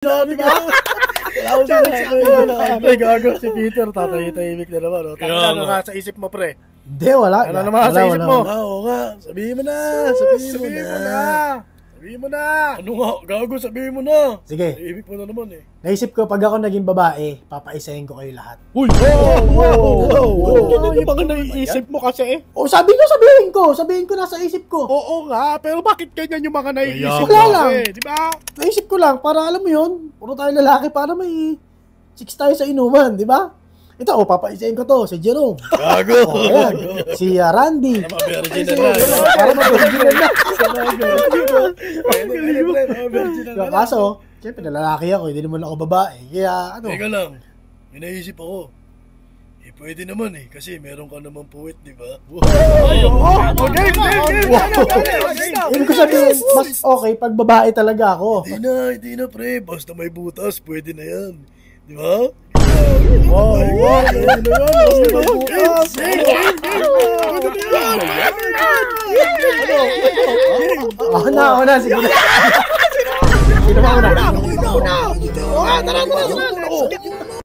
Sabi ka? Wala ko sinasabi. Ay, gago si Peter. Tatahimik na naman. Ano nga sa isip mo, pre? Hindi, wala. Ano naman sa isip mo? Oo nga. Sabihin mo na. Sabihin mo na. Ano nga? Gago, sabihin mo na. Sige. Ibig mo na naman eh. Naisip ko, pag ako naging babae, papaisahin ko kayo lahat. Uy! Ano yung mga naiisip mo kasi? O, sabihin ko nasa isip ko. Oo nga, pero bakit ganyan yung mga naiisip Wala mo? lang. Di ba? Naisip ko lang, para alam mo yun, puro tayo lalaki, para may chicks tayo sa inuman, di ba? Ito, papaisahin ko to, si Jerome. Gago. Ayan, si Randy. Virgin na. Para mag-virgin na. Virgin na. Kaso, siyempre, lalaki ako, hindi naman ako babae. Kaya, ano? Teka lang. May naisip ako. Eh, pwede naman eh. Kasi meron ka naman puwet, di ba? Ibig ko sabihin, mas okay pag babae talaga ako. Hindi na pre. Basta may butas, pwede na yan. Di ba? Wow. Ako na, sige na. Sino ba una? Tara.